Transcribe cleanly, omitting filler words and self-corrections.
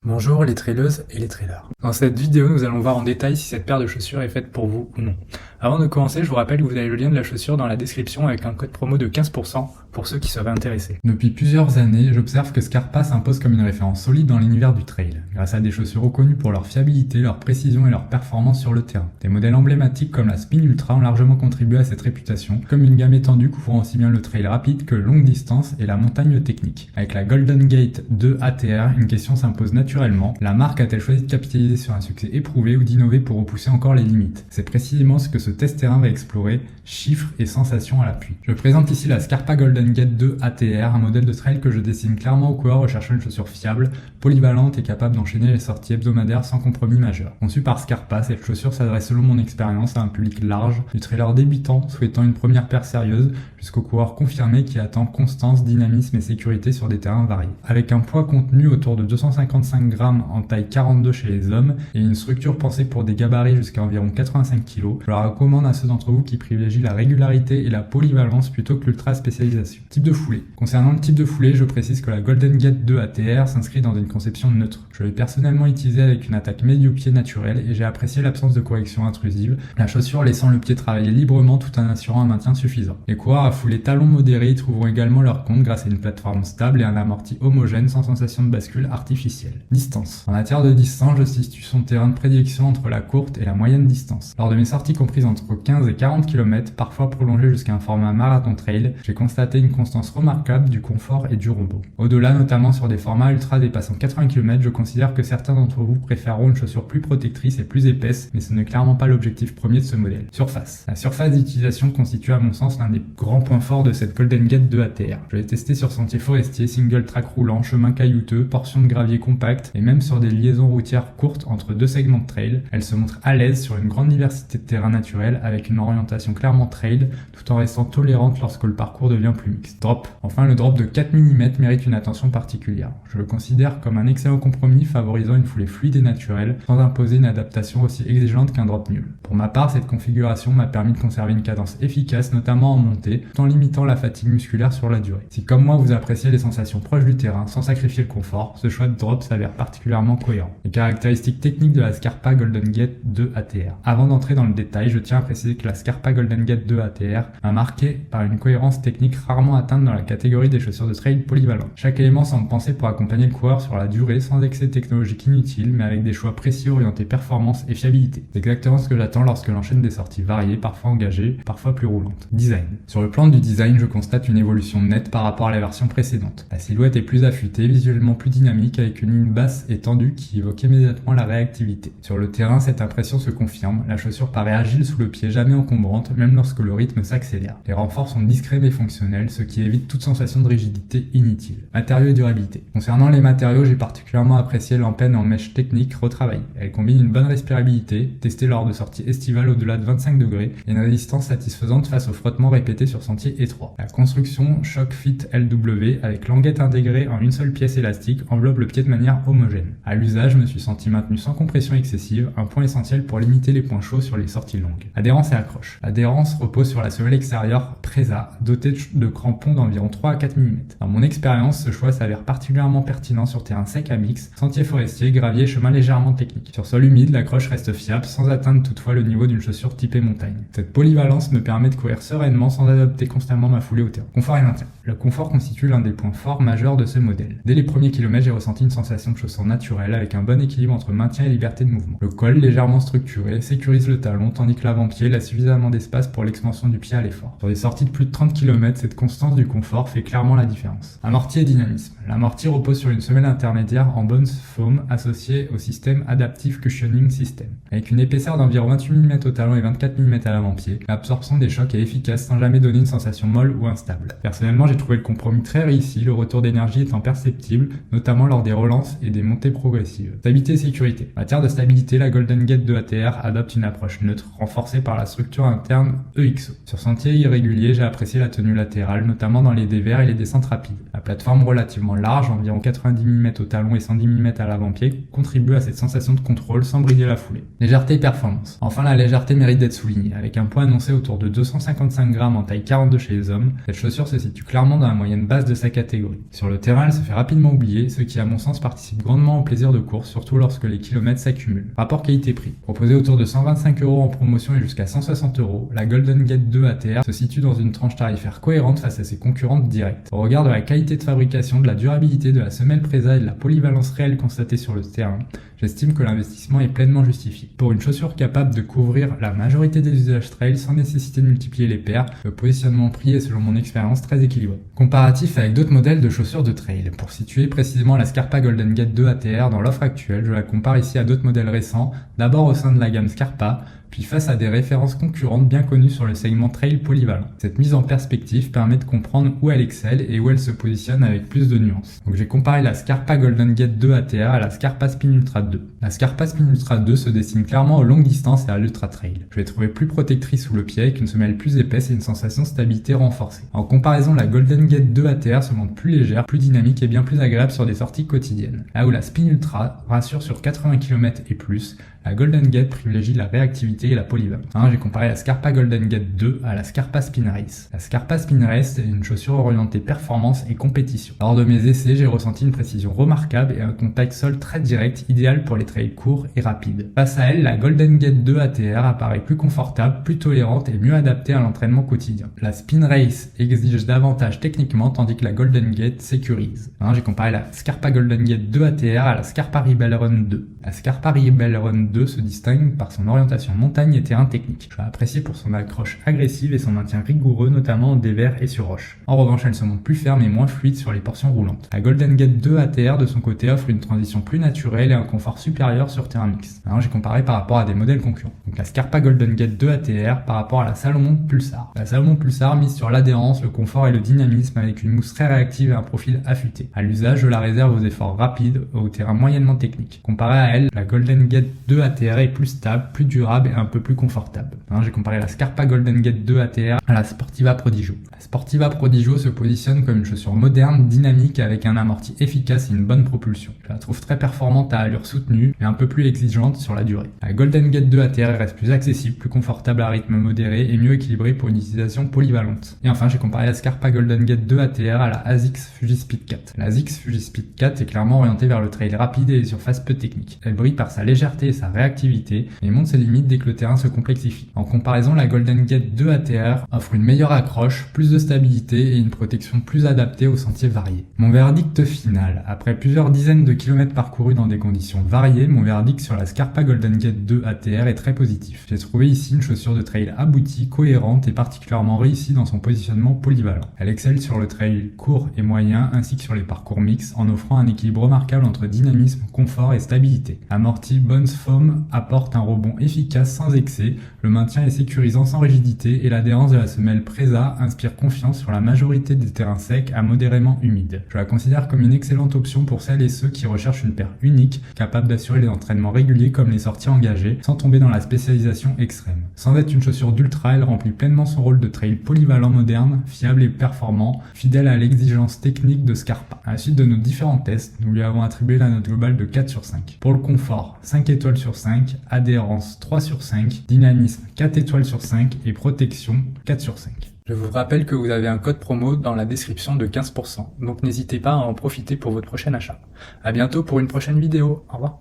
Bonjour les traileuses et les trailers. Dans cette vidéo, nous allons voir en détail si cette paire de chaussures est faite pour vous ou non. Avant de commencer, je vous rappelle que vous avez le lien de la chaussure dans la description avec un code promo de 15% pour ceux qui seraient intéressés. Depuis plusieurs années, j'observe que Scarpa s'impose comme une référence solide dans l'univers du trail, grâce à des chaussures reconnues pour leur fiabilité, leur précision et leur performance sur le terrain. Des modèles emblématiques comme la Spin Ultra ont largement contribué à cette réputation, comme une gamme étendue couvrant aussi bien le trail rapide que longue distance et la montagne technique. Avec la Golden Gate 2 ATR, une question s'impose naturellement. La marque a-t-elle choisi de capitaliser sur un succès éprouvé ou d'innover pour repousser encore les limites? C'est précisément ce que ce test terrain va explorer, chiffres et sensations à l'appui. Je présente ici la Scarpa Golden Gate 2 ATR, un modèle de trail que je dessine clairement aux coureurs recherchant une chaussure fiable, polyvalente et capable d'enchaîner les sorties hebdomadaires sans compromis majeur. Conçue par Scarpa, cette chaussure s'adresse selon mon expérience à un public large, du trailer débutant souhaitant une première paire sérieuse, jusqu'au coureur confirmé qui attend constance, dynamisme et sécurité sur des terrains variés. Avec un poids contenu autour de 255 grammes en taille 42 chez les hommes et une structure pensée pour des gabarits jusqu'à environ 85 kg, je la recommande à ceux d'entre vous qui privilégient la régularité et la polyvalence plutôt que l'ultra spécialisation. Type de foulée. Concernant le type de foulée, je précise que la Golden Gate 2 ATR s'inscrit dans une conception neutre. Je l'ai personnellement utilisée avec une attaque médio-pied naturelle et j'ai apprécié l'absence de correction intrusive, la chaussure laissant le pied travailler librement tout en assurant un maintien suffisant. Les coureurs à foulée talons modérés y trouveront également leur compte grâce à une plateforme stable et un amorti homogène sans sensation de bascule artificielle. Distance. En matière de distance, je situe son terrain de prédilection entre la courte et la moyenne distance. Lors de mes sorties comprises entre 15 et 40 km, parfois prolongées jusqu'à un format marathon trail, j'ai constaté une constance remarquable du confort et du repos. Au-delà, notamment sur des formats ultra dépassant 80 km, je considère que certains d'entre vous préféreront une chaussure plus protectrice et plus épaisse, mais ce n'est clairement pas l'objectif premier de ce modèle. Surface. La surface d'utilisation constitue à mon sens l'un des grands points forts de cette Golden Gate 2 ATR. Je l'ai testé sur sentiers forestiers, single track roulant, chemin caillouteux, portions de gravier compact et même sur des liaisons routières courtes entre deux segments de trail. Elle se montre à l'aise sur une grande diversité de terrains naturels avec une orientation clairement trail tout en restant tolérante lorsque le parcours devient plus mixte. Drop. Enfin, le drop de 4 mm mérite une attention particulière. Je le considère comme un excellent compromis favorisant une foulée fluide et naturelle sans imposer une adaptation aussi exigeante qu'un drop nul. Pour ma part, cette configuration m'a permis de conserver une cadence efficace, notamment en montée, tout en limitant la fatigue musculaire sur la durée. Si comme moi vous appréciez les sensations proches du terrain sans sacrifier le confort, ce choix de drop s'avère particulièrement cohérent. Les caractéristiques techniques de la Scarpa Golden Gate 2 ATR. Avant d'entrer dans le détail, je tiens à préciser que la Scarpa Golden Gate 2 ATR m'a marqué par une cohérence technique rarement atteinte dans la catégorie des chaussures de trail polyvalentes. Chaque élément semble pensé pour accompagner le coureur sur la durée sans excès technologique inutile, mais avec des choix précis orientés performance et fiabilité. C'est exactement ce que j'attends lorsque j'enchaîne des sorties variées, parfois engagées, parfois plus roulantes. Design. Sur le plan du design, je constate une évolution nette par rapport à la version précédente. La silhouette est plus affûtée, visuellement plus dynamique, avec une ligne basse et tendue qui évoque immédiatement la réactivité. Sur le terrain, cette impression se confirme, la chaussure paraît agile sous le pied, jamais encombrante, même lorsque le rythme s'accélère. Les renforts sont discrets mais fonctionnels, ce qui évite toute sensation de rigidité inutile. Matériaux et durabilité. Concernant les matériaux, j'ai particulièrement apprécié l'empenne en mèche technique retravaillée. Elle combine une bonne respirabilité, testée lors de sorties estivales au-delà de 25 degrés, et une résistance satisfaisante face au frottement répété sur sentiers étroits. La construction Shock Fit LW avec languette intégrée en une seule pièce élastique enveloppe le pied de manière homogène. À l'usage, je me suis senti maintenu sans compression excessive, un point essentiel pour limiter les points chauds sur les sorties longues. Adhérence et accroche. L'adhérence repose sur la semelle extérieure Presa, dotée de crampons d'environ 3 à 4 mm. Dans mon expérience, ce choix s'avère particulièrement pertinent sur terrain sec à mix, sentiers forestiers, graviers, chemins légèrement techniques. Sur sol humide, l'accroche reste fiable sans atteindre toutefois le niveau d'une chaussure typée montagne. Cette polyvalence me permet de courir sereinement sans adapter constamment ma foulée au terrain. Confort et maintien. Le confort constitue l'un des points forts majeurs de ce modèle. Dès les premiers kilomètres, j'ai ressenti une sensation de chaussure naturelle avec un bon équilibre entre maintien et liberté de mouvement. Le col, légèrement structuré, sécurise le talon tandis que l'avant-pied laisse suffisamment d'espace pour l'expansion du pied à l'effort. Sur des sorties de plus de 30 km, cette constance du confort fait clairement la différence. Amorti et dynamisme. L'amorti repose sur une semelle intermédiaire en Bones Foam associée au système Adaptive Cushioning System. Avec une épaisseur d'environ 28 mm au talon et 24 mm à l'avant-pied, l'absorption des chocs est efficace sans jamais donner une sensation molle ou instable. Personnellement, j'ai trouvé le compromis très réussi, le retour d'énergie étant perceptible, notamment lors des relances et des montées progressives. Stabilité et sécurité. En matière de stabilité, la Golden Gate 2 ATR adopte une approche neutre, renforcée par la structure interne EXO. Sur sentiers irréguliers, j'ai apprécié la tenue latérale, notamment dans les dévers et les descentes rapides. La plateforme relativement large, environ 90 mm au talon et 110 mm à l'avant-pied, contribue à cette sensation de contrôle sans briser la foulée. Légèreté et performance. Enfin, la légèreté mérite d'être soulignée. Avec un poids annoncé autour de 255 grammes en taille 42 chez les hommes, cette chaussure se situe clairement dans la moyenne basse de sa catégorie. Sur le terrain, elle se fait rapidement oublier, ce qui à mon sens participe participent grandement au plaisir de course, surtout lorsque les kilomètres s'accumulent. Rapport qualité-prix. Proposé autour de 125 € en promotion et jusqu'à 160 €, la Golden Gate 2 ATR se situe dans une tranche tarifaire cohérente face à ses concurrentes directes. Au regard de la qualité de fabrication, de la durabilité, de la semelle Presa et de la polyvalence réelle constatée sur le terrain, j'estime que l'investissement est pleinement justifié. Pour une chaussure capable de couvrir la majorité des usages trail sans nécessiter de multiplier les paires, le positionnement prix est selon mon expérience très équilibré. Comparatif avec d'autres modèles de chaussures de trail. Pour situer précisément la Scarpa Golden Gate 2 ATR dans l'offre actuelle, je la compare ici à d'autres modèles récents, d'abord au sein de la gamme Scarpa, puis face à des références concurrentes bien connues sur le segment trail polyvalent. Cette mise en perspective permet de comprendre où elle excelle et où elle se positionne avec plus de nuances. Donc j'ai comparé la Scarpa Golden Gate 2 ATR à la Scarpa Spin Ultra 2. La Scarpa Spin Ultra 2 se destine clairement aux longues distances et à l'ultra trail. Je l'ai trouvée plus protectrice sous le pied avec une semelle plus épaisse et une sensation de stabilité renforcée. En comparaison, la Golden Gate 2 ATR se montre plus légère, plus dynamique et bien plus agréable sur des sorties quotidiennes. Là où la Spin Ultra rassure sur 80 km et plus, la Golden Gate privilégie la réactivité et la polyvalence. J'ai comparé la Scarpa Golden Gate 2 à la Scarpa Spin Race. La Scarpa Spin Race est une chaussure orientée performance et compétition. Lors de mes essais, j'ai ressenti une précision remarquable et un contact sol très direct, idéal pour les trails courts et rapides. Face à elle, la Golden Gate 2 ATR apparaît plus confortable, plus tolérante et mieux adaptée à l'entraînement quotidien. La Spin Race exige davantage techniquement, tandis que la Golden Gate sécurise. J'ai comparé la Scarpa Golden Gate 2 ATR à la Scarpa Rebel Run 2. La Scarpa Rebel Run 2 se distingue par son orientation montagne et terrain technique. Je l'ai appréciée pour son accroche agressive et son maintien rigoureux, notamment en dévers et sur roche. En revanche, elle se montre plus ferme et moins fluide sur les portions roulantes. La Golden Gate 2 ATR de son côté offre une transition plus naturelle et un confort supérieur sur terrain mixte. J'ai comparé par rapport à des modèles concurrents. Donc la Scarpa Golden Gate 2 ATR par rapport à la Salomon Pulsar. La Salomon Pulsar mise sur l'adhérence, le confort et le dynamisme avec une mousse très réactive et un profil affûté. À l'usage, je la réserve aux efforts rapides, au terrain moyennement technique. Comparé à elle, la Golden Gate 2 ATR est plus stable, plus durable et un peu plus confortable. J'ai comparé la Scarpa Golden Gate 2 ATR à la Sportiva Prodigio. La Sportiva Prodigio se positionne comme une chaussure moderne, dynamique avec un amorti efficace et une bonne propulsion. Je la trouve très performante à allure soutenue et un peu plus exigeante sur la durée. La Golden Gate 2 ATR reste plus accessible, plus confortable à rythme modéré et mieux équilibrée pour une utilisation polyvalente. Et enfin, j'ai comparé la Scarpa Golden Gate 2 ATR à la ASICS Fujispeed 4. La ASICS Fujispeed 4 est clairement orientée vers le trail rapide et les surfaces peu techniques. Elle brille par sa légèreté et sa réactivité et montre ses limites dès que le terrain se complexifie. En comparaison, la Golden Gate 2 ATR offre une meilleure accroche, plus de stabilité et une protection plus adaptée aux sentiers variés. Mon verdict final. Après plusieurs dizaines de kilomètres parcourus dans des conditions variées, mon verdict sur la Scarpa Golden Gate 2 ATR est très positif. J'ai trouvé ici une chaussure de trail aboutie, cohérente et particulièrement réussie dans son positionnement polyvalent. Elle excelle sur le trail court et moyen ainsi que sur les parcours mixtes en offrant un équilibre remarquable entre dynamisme, confort et stabilité. Amorti Bones Foam apporte un rebond efficace sans excès, le maintien est sécurisant sans rigidité et l'adhérence de la semelle Presa inspire confiance sur la majorité des terrains secs à modérément humides. Je la considère comme une excellente option pour celles et ceux qui recherchent une paire unique, capable d'assurer les entraînements réguliers comme les sorties engagées, sans tomber dans la spécialisation extrême. Sans être une chaussure d'ultra, elle remplit pleinement son rôle de trail polyvalent moderne, fiable et performant, fidèle à l'exigence technique de Scarpa. À la suite de nos différents tests, nous lui avons attribué la note globale de 4 sur 5. Pour le confort, 5 étoiles sur 5, adhérence 3 sur 5, dynamisme 4 étoiles sur 5 et protection 4 sur 5. Je vous rappelle que vous avez un code promo dans la description de 15%, donc n'hésitez pas à en profiter pour votre prochain achat. À bientôt pour une prochaine vidéo, au revoir.